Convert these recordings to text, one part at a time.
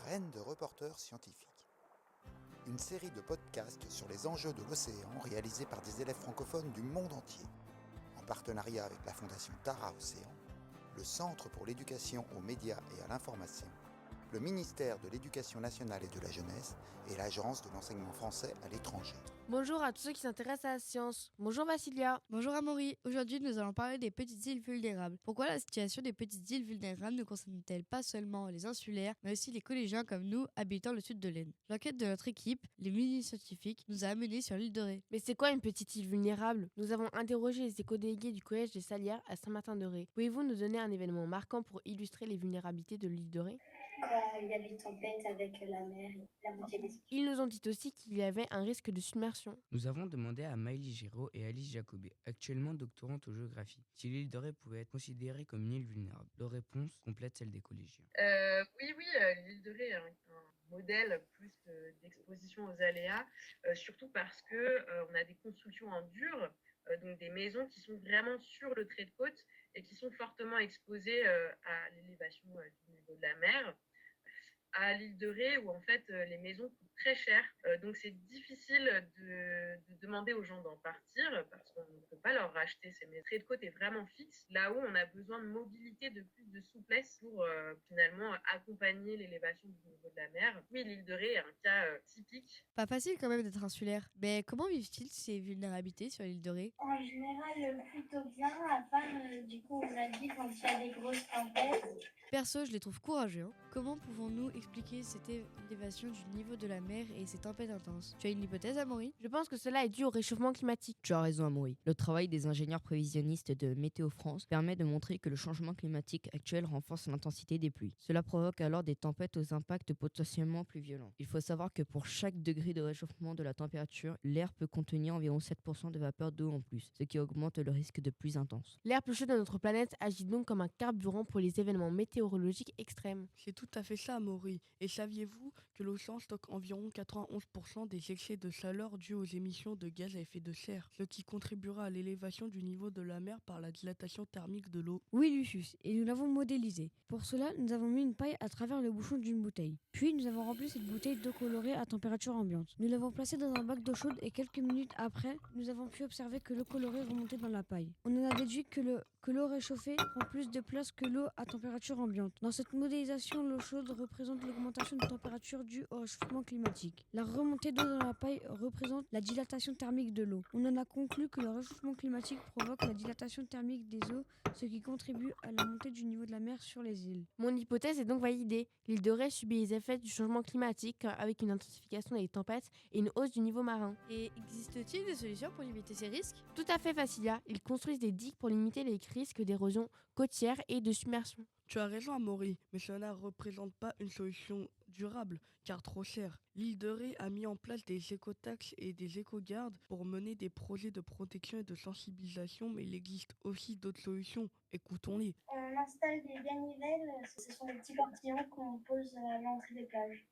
Graines de reporters scientifiques. Une série de podcasts sur les enjeux de l'océan réalisés par des élèves francophones du monde entier, en partenariat avec la Fondation Tara Océan, le Centre pour l'éducation aux médias et à l'information, le ministère de l'Éducation nationale et de la jeunesse et l'Agence de l'enseignement français à l'étranger. Bonjour à tous ceux qui s'intéressent à la science. Bonjour Vassilia. Bonjour Amaury. Aujourd'hui, nous allons parler des petites îles vulnérables. Pourquoi la situation des petites îles vulnérables ne concerne-t-elle pas seulement les insulaires, mais aussi les collégiens comme nous, habitant le sud de l'Aisne? L'enquête de notre équipe, les mini-scientifiques, nous a amenés sur l'île de Ré. Mais c'est quoi une petite île vulnérable? Nous avons interrogé les éco-délégués du collège des Salières à Saint-Martin-de-Ré. Pouvez-vous nous donner un événement marquant pour illustrer les vulnérabilités de l'île de Ré? Il y a des tempêtes avec la mer et la moitié des îles. Ils nous ont dit aussi qu'il y avait un risque de submersion. Nous avons demandé à Maëlys Giraud et Alice Jacobet, actuellement doctorantes en géographie, si l'île de Ré pouvait être considérée comme une île vulnérable. Leur réponse complète celle des collégiens. Oui, l'île de Ré est un modèle plus d'exposition aux aléas, surtout parce que on a des constructions en dur, donc des maisons qui sont vraiment sur le trait de côte et qui sont fortement exposées à l'élévation du niveau de la mer. À l'île de Ré, où en fait les maisons coûtent très cher, donc c'est difficile de demander aux gens d'en partir parce qu'on ne peut pas leur racheter ces maisons. Le trait de côte est vraiment fixe, là où on a besoin de mobilité, de plus de souplesse pour finalement accompagner l'élévation du niveau de la mer. Oui, l'île de Ré est un cas typique. Pas facile quand même d'être insulaire. Mais comment vivent-ils ces vulnérabilités sur l'île de Ré? En général, plutôt bien, à part, du coup, on a dit quand il y a des grosses tempêtes. Perso, je les trouve courageux. Comment pouvons-nous expliquer cette élévation du niveau de la mer et ces tempêtes intenses? Tu as une hypothèse, Amaury? Je pense que cela est dû au réchauffement climatique. Tu as raison, Amaury. Le travail des ingénieurs prévisionnistes de Météo France permet de montrer que le changement climatique actuel renforce l'intensité des pluies. Cela provoque alors des tempêtes aux impacts potentiellement plus violents. Il faut savoir que pour chaque degré de réchauffement de la température, l'air peut contenir environ 7% de vapeur d'eau en plus, ce qui augmente le risque de pluies intenses. L'air plus chaud de notre planète agit donc comme un carburant pour les événements météorologiques extrêmes. C'est tout à fait ça, Amaury. Et saviez-vous que l'océan stocke environ 91% des excès de chaleur dus aux émissions de gaz à effet de serre, ce qui contribuera à l'élévation du niveau de la mer par la dilatation thermique de l'eau. Oui, Lucius, et nous l'avons modélisé. Pour cela, nous avons mis une paille à travers le bouchon d'une bouteille. Puis, nous avons rempli cette bouteille d'eau colorée à température ambiante. Nous l'avons placée dans un bac d'eau chaude et quelques minutes après, nous avons pu observer que l'eau colorée remontait dans la paille. On en a déduit que l'eau réchauffée prend plus de place que l'eau à température ambiante. Dans cette modélisation, l'eau chaude représente l'augmentation de température due au réchauffement climatique. La remontée d'eau dans la paille représente la dilatation thermique de l'eau. On en a conclu que le réchauffement climatique provoque la dilatation thermique des eaux, ce qui contribue à la montée du niveau de la mer sur les îles. Mon hypothèse est donc validée. L'île de Ré subit les effets du changement climatique avec une intensification des tempêtes et une hausse du niveau marin. Et existe-t-il des solutions pour limiter ces risques? Tout à fait, Vassilia. Ils construisent des digues pour limiter les risques d'érosion côtière et de submersion. Tu as raison, Amaury, mais cela ne représente pas une solution durable, car trop cher. L'île de Ré a mis en place des écotaxes et des écogardes pour mener des projets de protection et de sensibilisation, mais il existe aussi d'autres solutions. Écoutons-les. On installe des ganivelles, ce sont des petits portillons qu'on pose à l'entrée des plages.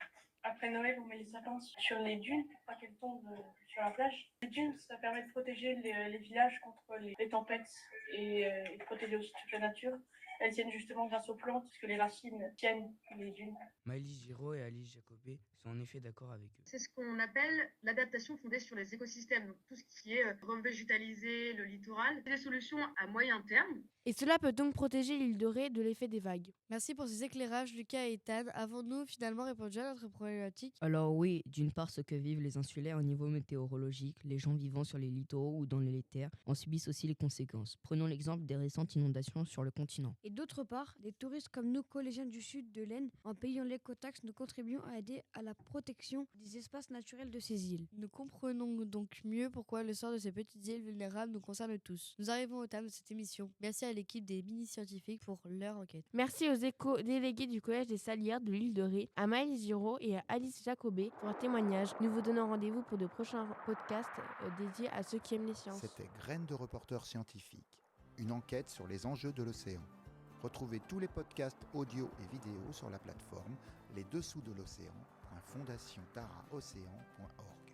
Après Noël, on met les sapins sur les dunes pour pas qu'elles tombent sur la plage. Les dunes, ça permet de protéger les villages contre les tempêtes et de protéger aussi toute la nature. Elles tiennent justement grâce aux plantes, puisque les racines tiennent les dunes. Maëlys Giraud et Alice Jacobet sont en effet d'accord avec eux. C'est ce qu'on appelle l'adaptation fondée sur les écosystèmes, donc tout ce qui est revégétaliser le littoral. C'est des solutions à moyen terme. Et cela peut donc protéger l'île de Ré de l'effet des vagues. Merci pour ces éclairages, Lucas et Ethan. Avons-nous finalement répondu à notre problématique? Alors oui, d'une part, ce que vivent les insulaires au niveau météorologique, les gens vivant sur les littoraux ou dans les terres en subissent aussi les conséquences. Prenons l'exemple des récentes inondations sur le continent. Et d'autre part, des touristes comme nous, collégiens du sud de l'Aisne, en payant l'écotaxe, nous contribuons à aider à la protection des espaces naturels de ces îles. Nous comprenons donc mieux pourquoi le sort de ces petites îles vulnérables nous concerne tous. Nous arrivons au terme de cette émission. Merci à l'équipe des mini-scientifiques pour leur enquête. Merci aux éco-délégués du collège des Salières de l'île de Ré, à Maëlys Giraud et à Alice Jacobet pour leur témoignage. Nous vous donnons rendez-vous pour de prochains podcasts dédiés à ceux qui aiment les sciences. C'était Graines de reporters scientifiques, une enquête sur les enjeux de l'océan. Retrouvez tous les podcasts audio et vidéo sur la plateforme lesdessous de l'océan.fondationtaraocéan.org.